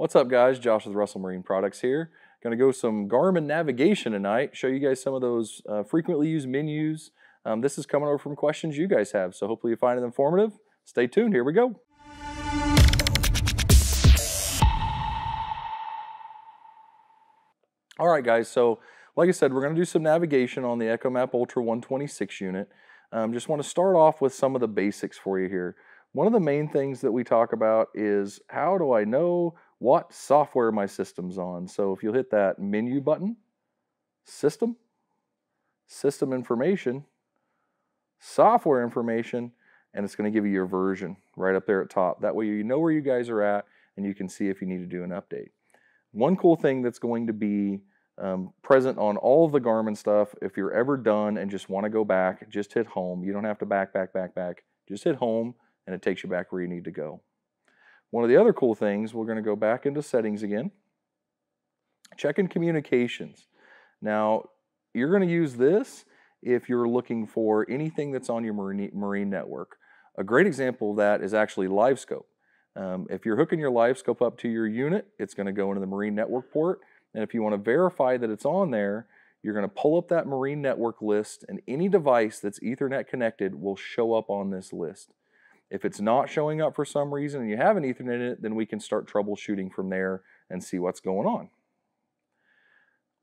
What's up, guys? Josh with Russell Marine Products here. Going to go some Garmin navigation tonight, show you guys some of those frequently used menus. This is coming over from questions you guys have, so hopefully you find it informative. Stay tuned, here we go. All right, guys, so like I said, we're going to do some navigation on the ECHOMAP Ultra 126 unit. Just want to start off with some of the basics for you here. One of the main things that we talk about is how do I know what software my system's on? So if you'll hit that menu button, system information, software information, and it's going to give you your version right up there at top. That way you know where you guys are at and you can see if you need to do an update. One cool thing that's going to be present on all of the Garmin stuff, if you're ever done and just want to go back, just hit home. You don't have to back. Just hit home and it takes you back where you need to go. One of the other cool things, we're going to go back into settings again. Check in communications. Now, you're going to use this if you're looking for anything that's on your marine network. A great example of that is actually LiveScope. If you're hooking your LiveScope up to your unit, it's going to go into the marine network port. And if you want to verify that it's on there, you're going to pull up that marine network list, and any device that's Ethernet connected will show up on this list. If it's not showing up for some reason and you have an Ethernet in it, then we can start troubleshooting from there and see what's going on.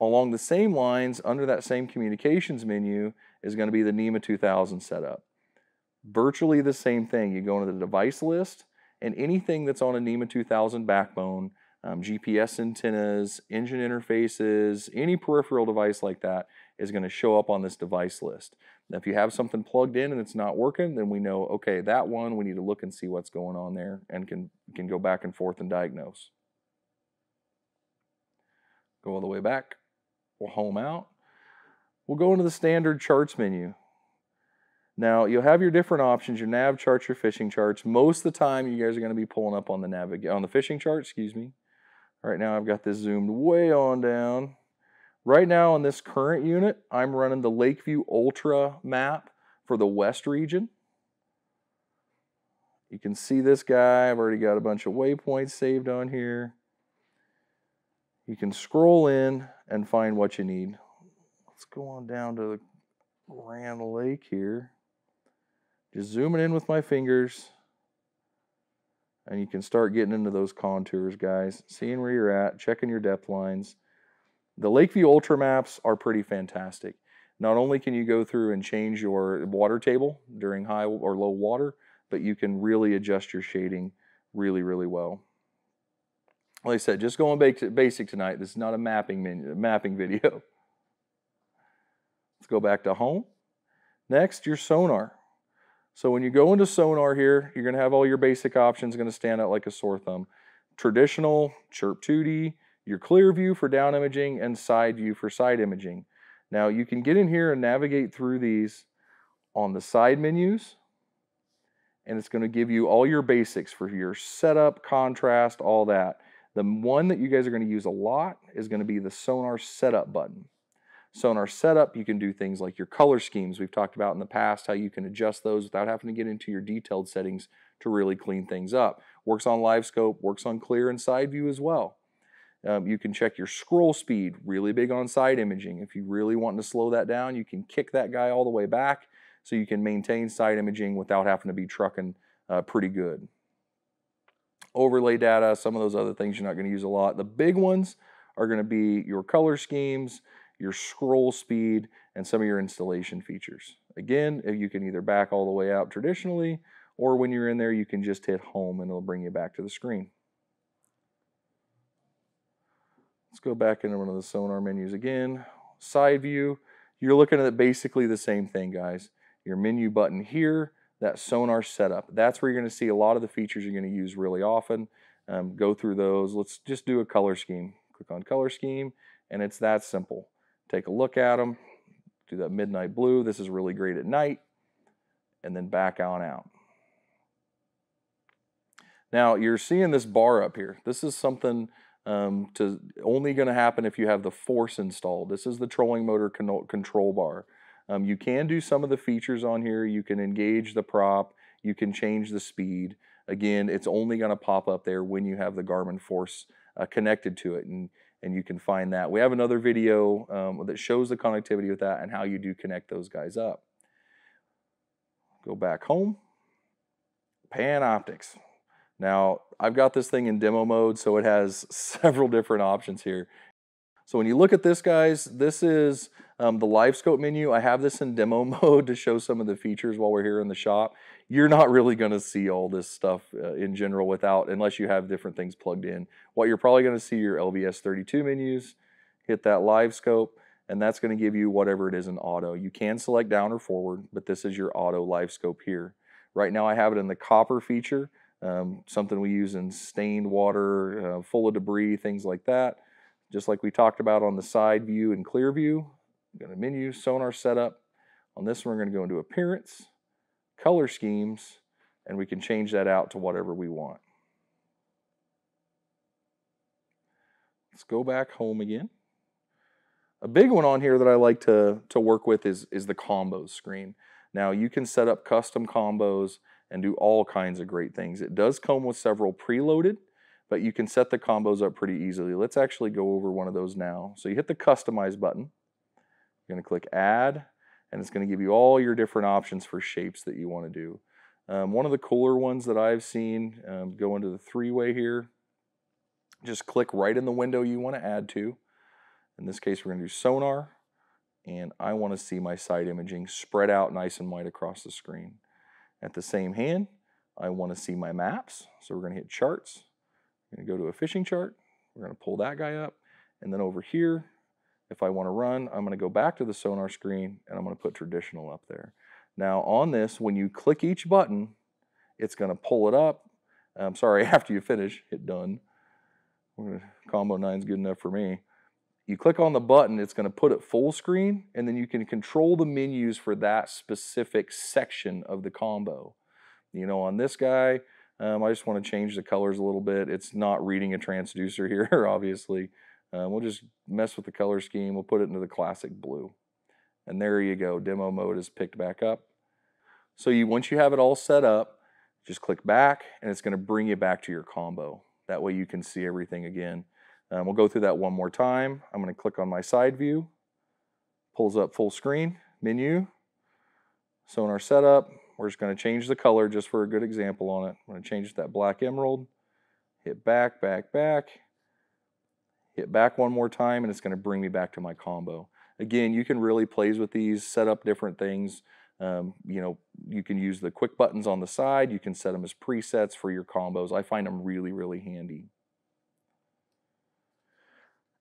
Along the same lines, under that same communications menu, is going to be the NEMA 2000 setup. Virtually the same thing. You go into the device list, and anything that's on a NEMA 2000 backbone, GPS antennas, engine interfaces, any peripheral device like that is going to show up on this device list. Now, if you have something plugged in and it's not working, then we know, okay, that one, we need to look and see what's going on there and can go back and forth and diagnose. Go all the way back. We'll home out. We'll go into the standard charts menu. Now, you'll have your different options, your nav charts, your fishing charts. Most of the time, you guys are going to be pulling up on the fishing chart, excuse me. Right now, I've got this zoomed way on down. Right now, on this current unit, I'm running the Lakeview Ultra map for the West region. You can see this guy. I've already got a bunch of waypoints saved on here. You can scroll in and find what you need. Let's go on down to the Grand Lake here. Just zooming in with my fingers. And you can start getting into those contours, guys. Seeing where you're at, checking your depth lines. The Lakeview Ultra maps are pretty fantastic. Not only can you go through and change your water table during high or low water, but you can really adjust your shading really, really well. Like I said, just going basic tonight. This is not a mapping video. Let's go back to home. Next, your sonar. So when you go into sonar here, you're going to have all your basic options going to stand out like a sore thumb. Traditional, Chirp 2D, your clear view for down imaging, and side view for side imaging. Now you can get in here and navigate through these on the side menus, and it's going to give you all your basics for your setup, contrast, all that. The one that you guys are going to use a lot is going to be the sonar setup button. Sonar setup, you can do things like your color schemes. We've talked about in the past how you can adjust those without having to get into your detailed settings to really clean things up. Works on LiveScope, works on clear and side view as well. You can check your scroll speed, really big on side imaging. If you really want to slow that down, you can kick that guy all the way back so you can maintain side imaging without having to be trucking pretty good. Overlay data, some of those other things you're not going to use a lot. The big ones are going to be your color schemes, your scroll speed, and some of your installation features. Again, you can either back all the way out traditionally, or when you're in there, you can just hit home and it'll bring you back to the screen. Let's go back into one of the sonar menus again. Side view, you're looking at basically the same thing, guys. Your menu button here, that sonar setup. That's where you're going to see a lot of the features you're going to use really often. Go through those. Let's just do a color scheme. Click on color scheme, and it's that simple. Take a look at them, do that midnight blue. This is really great at night, and then back on out. Now, you're seeing this bar up here. This is something only going to happen if you have the force installed. This is the trolling motor control bar. You can do some of the features on here. You can engage the prop. You can change the speed. Again, it's only going to pop up there when you have the Garmin Force connected to it, and you can find that. We have another video that shows the connectivity with that and how you do connect those guys up. Go back home, Panoptics. Now, I've got this thing in demo mode, so it has several different options here. So when you look at this, guys, this is the live scope menu. I have this in demo mode to show some of the features while we're here in the shop. You're not really going to see all this stuff in general unless you have different things plugged in. What you're probably going to see your LVS32 menus, hit that live scope, and that's going to give you whatever it is in auto. You can select down or forward, but this is your auto live scope here. Right now I have it in the copper feature, something we use in stained water, full of debris, things like that. Just like we talked about on the side view and clear view. I'm going to menu, sonar setup. On this one, we're going to go into appearance, color schemes, and we can change that out to whatever we want. Let's go back home again. A big one on here that I like to work with is the combos screen. Now you can set up custom combos and do all kinds of great things. It does come with several preloaded, but you can set the combos up pretty easily. Let's actually go over one of those now. So you hit the customize button. You're going to click add, and it's going to give you all your different options for shapes that you want to do. One of the cooler ones that I've seen, go into the three-way here. Just click right in the window you want to add to. In this case, we're going to do sonar, and I want to see my side imaging spread out nice and wide across the screen. At the same hand, I want to see my maps, so we're going to hit charts. We're going to go to a fishing chart. We're going to pull that guy up, and then over here, if I want to run, I'm going to go back to the sonar screen, and I'm going to put traditional up there. Now on this, when you click each button, it's going to pull it up. After you finish, hit done. Combo 9 is good enough for me. You click on the button, it's going to put it full screen, and then you can control the menus for that specific section of the combo. You know, on this guy, I just want to change the colors a little bit. It's not reading a transducer here, obviously. We'll just mess with the color scheme. We'll put it into the classic blue. And there you go. Demo mode is picked back up. So once you have it all set up, just click back, and it's going to bring you back to your combo. That way you can see everything again. We'll go through that one more time. I'm going to click on my side view. Pulls up full screen, menu, sonar setup. We're just going to change the color just for a good example on it. I'm going to change it to that black emerald. Hit back, back, back. Hit back one more time, and it's going to bring me back to my combo. Again, you can really play with these, set up different things. You know, you can use the quick buttons on the side. You can set them as presets for your combos. I find them really, really handy.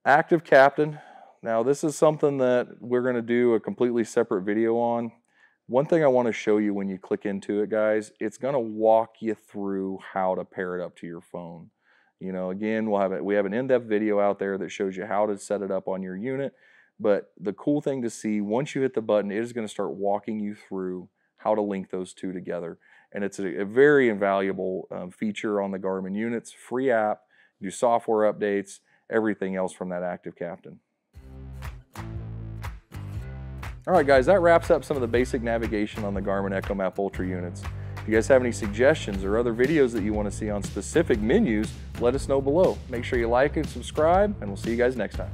Active Captain. Now this is something that we're going to do a completely separate video on. One thing I want to show you when you click into it, guys, it's going to walk you through how to pair it up to your phone. You know, again, we have an in-depth video out there that shows you how to set it up on your unit. But the cool thing to see, once you hit the button, it is going to start walking you through how to link those two together. And it's a very invaluable feature on the Garmin units. Free app, do software updates, everything else from that Active Captain. All right, guys, that wraps up some of the basic navigation on the Garmin ECHOMAP Ultra units. If you guys have any suggestions or other videos that you want to see on specific menus, let us know below. Make sure you like and subscribe, and we'll see you guys next time.